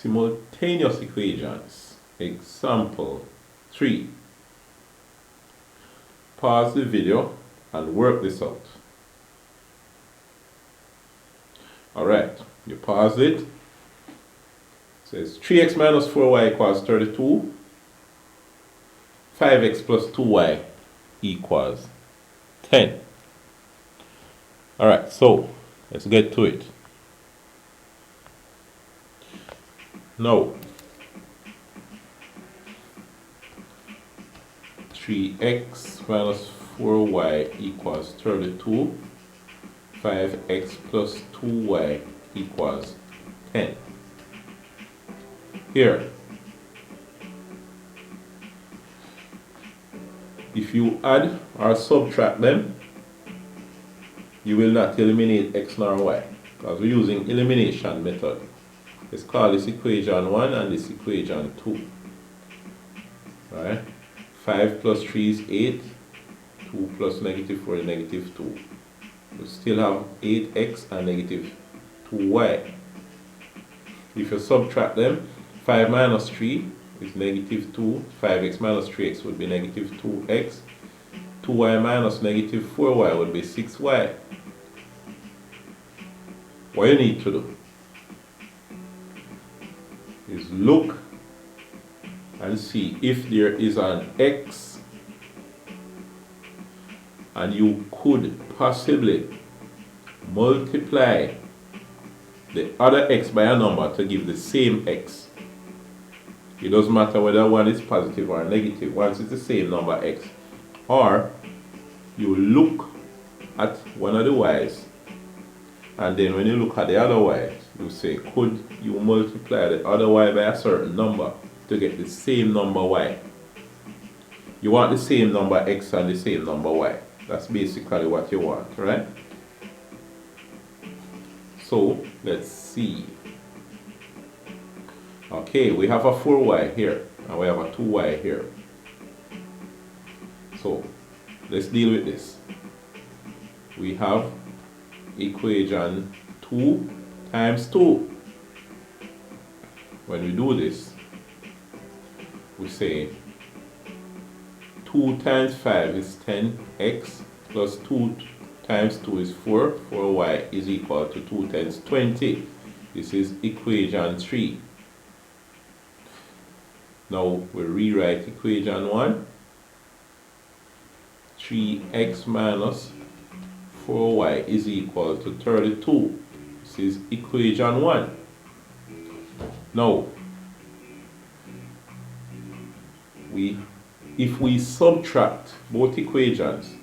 simultaneous equations. Example 3. Pause the video and work this out. Alright, you pause it. It says 3x minus 4y equals 32. 5x plus 2y equals 10. Alright, so let's get to it. Now, 3x minus 4y equals 32. 5x plus 2y equals 10. Here, if you add or subtract them, you will not eliminate x nor y, because we're using elimination method. Let's call this equation 1 and this equation 2. Right? 5 plus 3 is 8. 2 plus negative 4 is negative 2. We still have 8x and negative 2y. If you subtract them, 5 minus 3 is negative 2. 5x minus 3x would be negative 2x. 2y minus negative 4y would be 6y. What you need to do is look and see if there is an x and you could possibly multiply the other x by a number to give the same x. It doesn't matter whether one is positive or negative, once it's the same number x. Or you look at one of the y's, and then when you look at the other y, you say, could you multiply the other y by a certain number to get the same number y? You want the same number x and the same number y. That's basically what you want, right? So let's see. Okay, we have a 4y here and we have a 2y here. So let's deal with this. We have equation 2 times 2. When we do this, we say 2 times 5 is 10x plus 2 times 2 is 4. 4y is equal to 2 times 20. This is equation 3. Now we rewrite equation 1. 3x minus 4y is equal to 32. This is equation 1. Now, if we subtract both equations,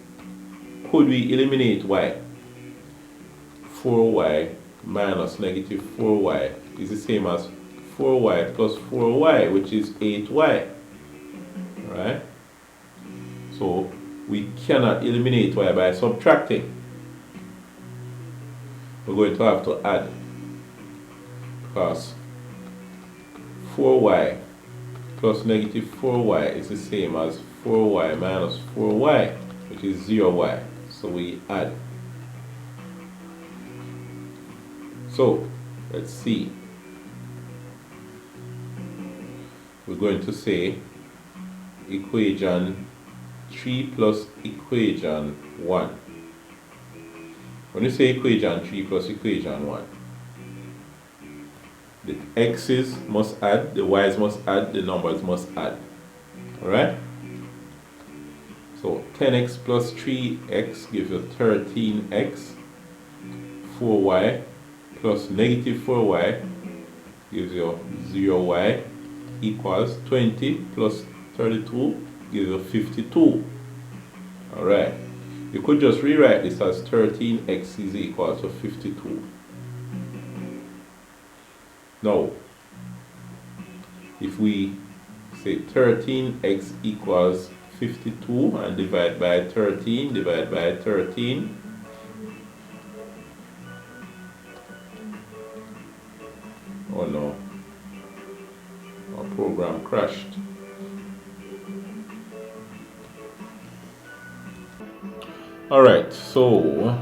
could we eliminate y? 4y minus negative 4y is the same as 4y plus 4y, which is 8y. Right? So we cannot eliminate y by subtracting. We're going to have to add, because 4y plus negative 4y is the same as 4y minus 4y, which is 0y. So we add. So let's see. We're going to say equation 3 plus equation 1. When you say equation 3 plus equation 1, the x's must add, the y's must add, the numbers must add. Alright? So 10x plus 3x gives you 13x. 4y plus negative 4y gives you 0y equals 20 plus 32 gives you 52. Alright. You could just rewrite this as 13x is equal to 52. Now, if we say 13x equals 52 and divide by 13, divide by 13, oh no, our program crashed. Alright, so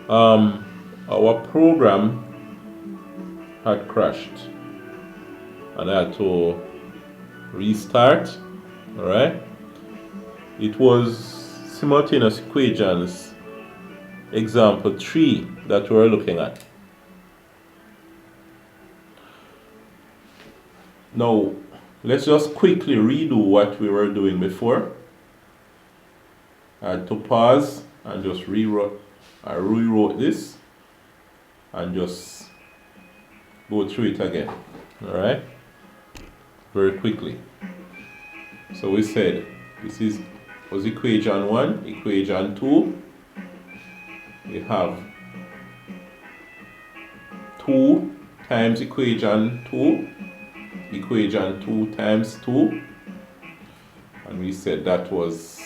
our program had crashed and I had to restart. Alright, it was simultaneous equations example 3 that we're looking at. Now let's just quickly redo what we were doing before. I had to pause and just rewrote this and just go through it again. Alright, very quickly. So we said this was equation 1, equation 2. We have 2 times equation 2, equation 2 times 2, and we said that was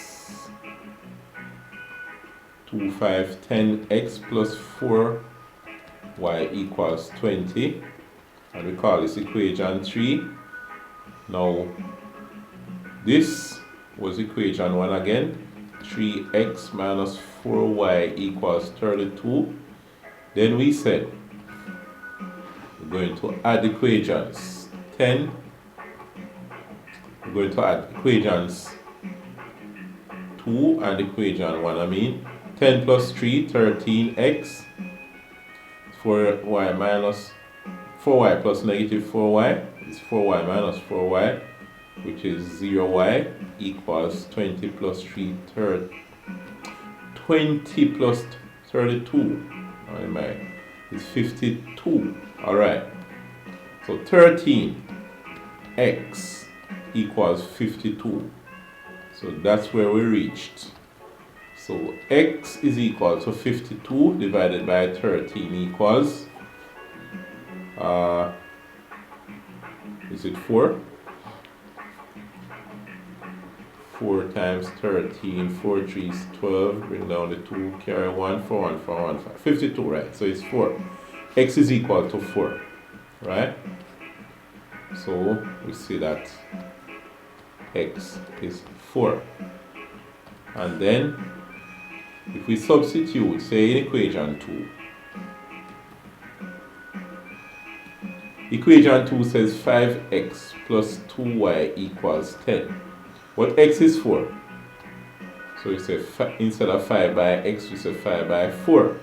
2, 5, 10x plus 4y equals 20, and we call this equation 3. Now this was equation 1 again, 3x minus 4y equals 32. Then we said we're going to add equations 10, we're going to add equations 2 and equation 1, 10 plus 3, 13x, 4y plus negative 4y is 4y minus 4y, which is 0y equals 20 plus 3, 20 plus 32, is 52. Alright, so 13x equals 52. So that's where we reached. So x is equal to 52 divided by 13 equals, is it 4? 4 times 13, 4 3 is 12, bring down the 2, carry 1, 4 1, 4 1, 5, 52, right? So it's 4. X is equal to 4, right? So we see that x is 4. And then if we substitute, say in equation 2, equation 2 says 5x plus 2y equals 10. But x is 4. So we say instead of 5 by x, we say 5 by 4.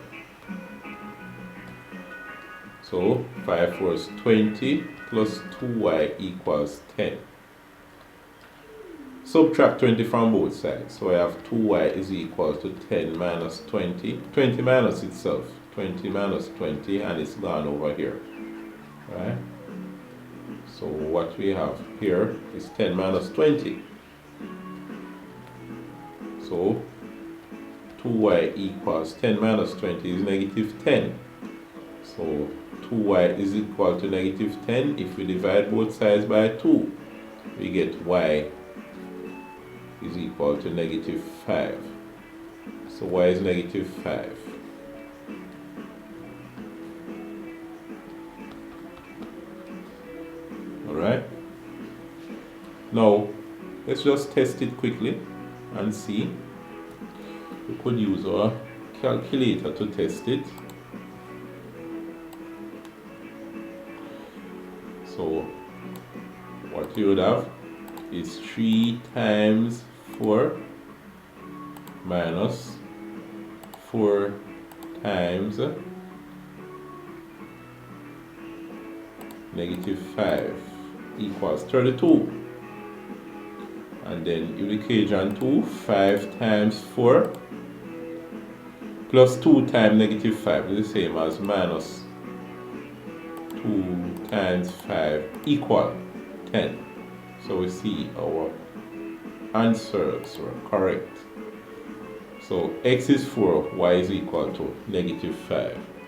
So 5 4 is 20 plus 2y equals 10. Subtract 20 from both sides. So I have 2y is equal to 10 minus 20. 20 minus itself. 20 minus 20, and it's gone over here. Right? So what we have here is 10 minus 20. So 2y equals 10 minus 20 is negative 10. So 2y is equal to negative 10. If we divide both sides by 2, we get y is equal to negative 5. So y is negative 5. Alright? Now, let's just test it quickly and see. We could use our calculator to test it. So what you would have is 3 times 4 minus 4 times negative 5 equals 32. And then in equation 2, 5 times 4 plus 2 times negative 5 is the same as minus 2 times 5 equal 10. So we see our answers were correct. So x is 4, y is equal to negative 5.